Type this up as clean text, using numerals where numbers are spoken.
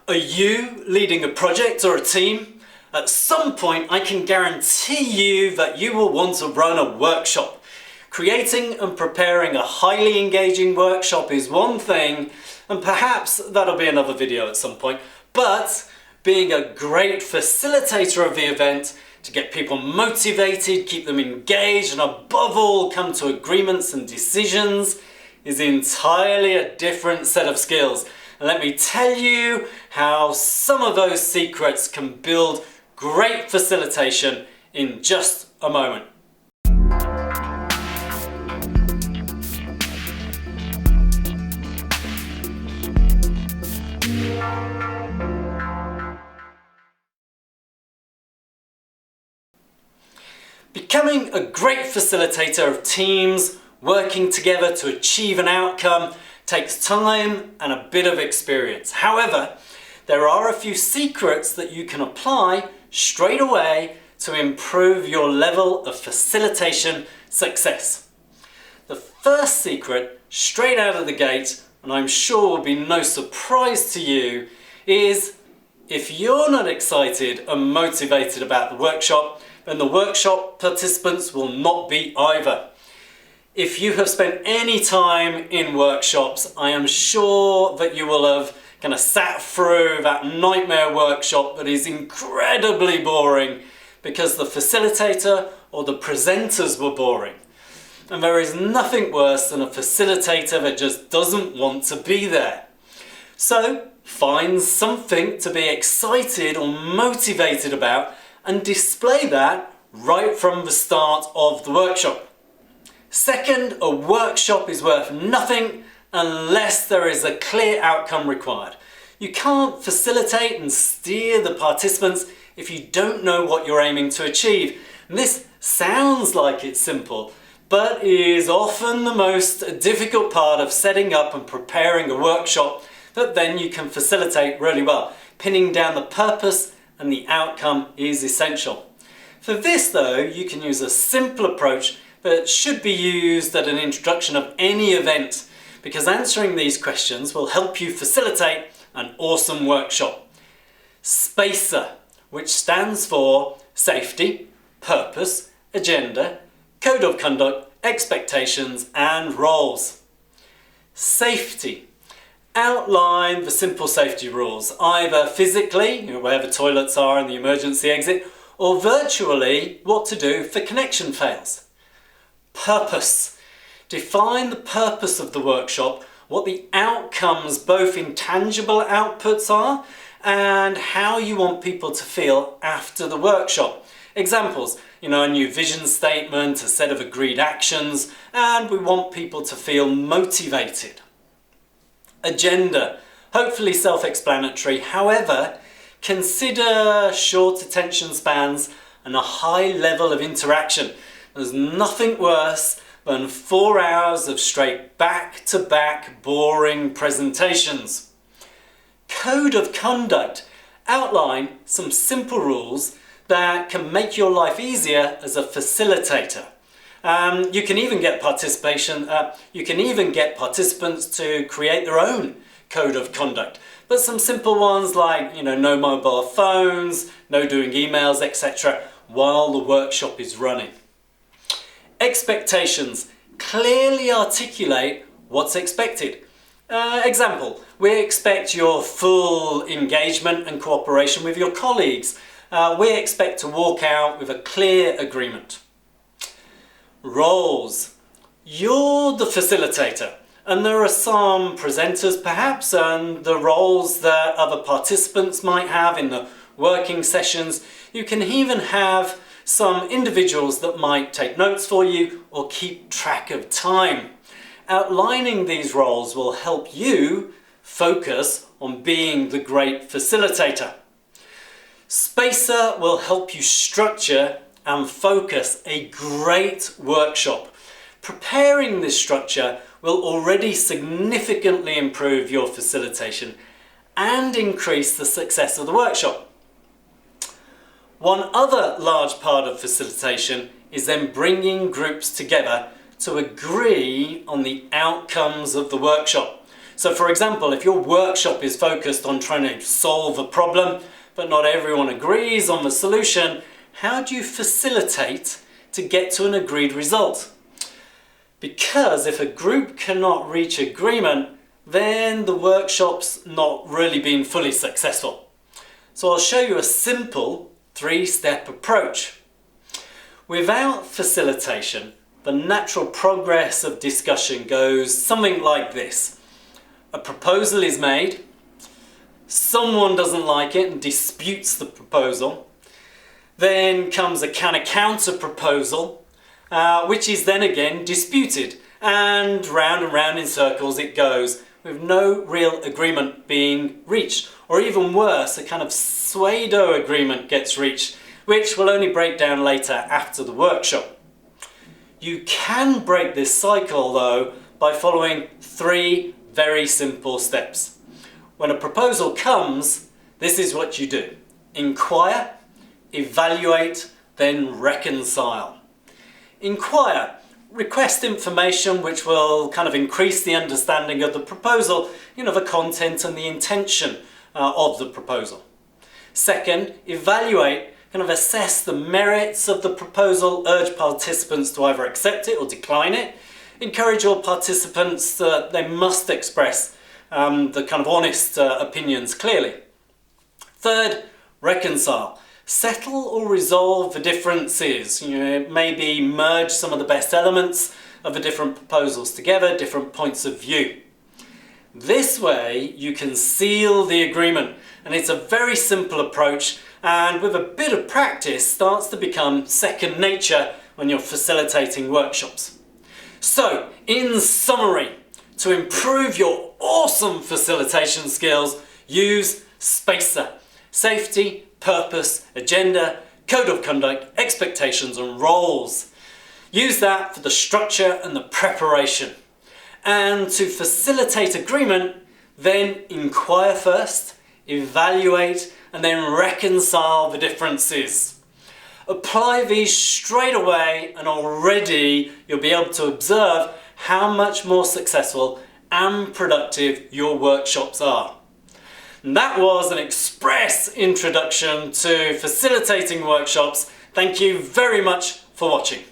Are you leading a project or a team? At some point, I can guarantee you that you will want to run a workshop. Creating and preparing a highly engaging workshop is one thing, and perhaps that'll be another video at some point, but being a great facilitator of the event to get people motivated, keep them engaged, and above all, come to agreements and decisions is entirely a different set of skills. And let me tell you how some of those secrets can build great facilitation in just a moment. Becoming a great facilitator of teams working together to achieve an outcome takes time and a bit of experience. However, there are a few secrets that you can apply straight away to improve your level of facilitation success. The first secret, straight out of the gate, and I'm sure will be no surprise to you, is if you're not excited and motivated about the workshop, then the workshop participants will not be either. If you have spent any time in workshops, I am sure that you will have kind of sat through that nightmare workshop that is incredibly boring because the facilitator or the presenters were boring. And there is nothing worse than a facilitator that just doesn't want to be there. So find something to be excited or motivated about and display that right from the start of the workshop. Second, a workshop is worth nothing unless there is a clear outcome required. You can't facilitate and steer the participants if you don't know what you're aiming to achieve. And this sounds like it's simple, but is often the most difficult part of setting up and preparing a workshop that then you can facilitate really well. Pinning down the purpose and the outcome is essential. For this though, you can use a simple approach that should be used at an introduction of any event, because answering these questions will help you facilitate an awesome workshop. SPACER, which stands for Safety, Purpose, Agenda, Code of Conduct, Expectations and Roles. Safety. Outline the simple safety rules, either physically, where the toilets are and the emergency exit, or virtually what to do for connection fails. Purpose. Define the purpose of the workshop, what the outcomes, both in tangible outputs are, and how you want people to feel after the workshop. Examples, a new vision statement, a set of agreed actions, and we want people to feel motivated. Agenda. Hopefully self-explanatory, however, consider short attention spans and a high level of interaction. There's nothing worse than 4 hours of straight back-to-back boring presentations. Code of conduct. Outline some simple rules that can make your life easier as a facilitator. You can even get participants to create their own code of conduct. But some simple ones like, no mobile phones, no doing emails, etc. while the workshop is running. Expectations. Clearly articulate what's expected. Example, we expect your full engagement and cooperation with your colleagues. We expect to walk out with a clear agreement. Roles. You're the facilitator, and there are some presenters perhaps, and the roles that other participants might have in the working sessions. You can even have some individuals that might take notes for you or keep track of time. Outlining these roles will help you focus on being the great facilitator. SPACER will help you structure and focus a great workshop. Preparing this structure will already significantly improve your facilitation and increase the success of the workshop. One other large part of facilitation is then bringing groups together to agree on the outcomes of the workshop. So for example, if your workshop is focused on trying to solve a problem, but not everyone agrees on the solution, how do you facilitate to get to an agreed result? Because if a group cannot reach agreement, then the workshop's not really been fully successful. So I'll show you a simple 3-step approach. Without facilitation, the natural progress of discussion goes something like this. A proposal is made, someone doesn't like it and disputes the proposal, then comes a counter proposal, which is then again disputed, and round in circles it goes, with no real agreement being reached. Or even worse, a kind of pseudo agreement gets reached, which will only break down later after the workshop. You can break this cycle though by following 3 very simple steps. When a proposal comes, this is what you do. Inquire, evaluate, then reconcile. Inquire. Request information which will kind of increase the understanding of the proposal, the content and the intention of the proposal. Second, evaluate, kind of assess the merits of the proposal, urge participants to either accept it or decline it. Encourage all participants that they must express the kind of honest opinions clearly. Third, reconcile. Settle or resolve the differences. Maybe merge some of the best elements of the different proposals together, different points of view. This way you can seal the agreement, and it's a very simple approach, and with a bit of practice starts to become second nature when you're facilitating workshops. So, in summary, to improve your awesome facilitation skills, use SPACER. Safety, purpose, agenda, code of conduct, expectations and roles. Use that for the structure and the preparation. And to facilitate agreement, then inquire first, evaluate, and then reconcile the differences. Apply these straight away and already you'll be able to observe how much more successful and productive your workshops are. And that was an express introduction to facilitating workshops. Thank you very much for watching.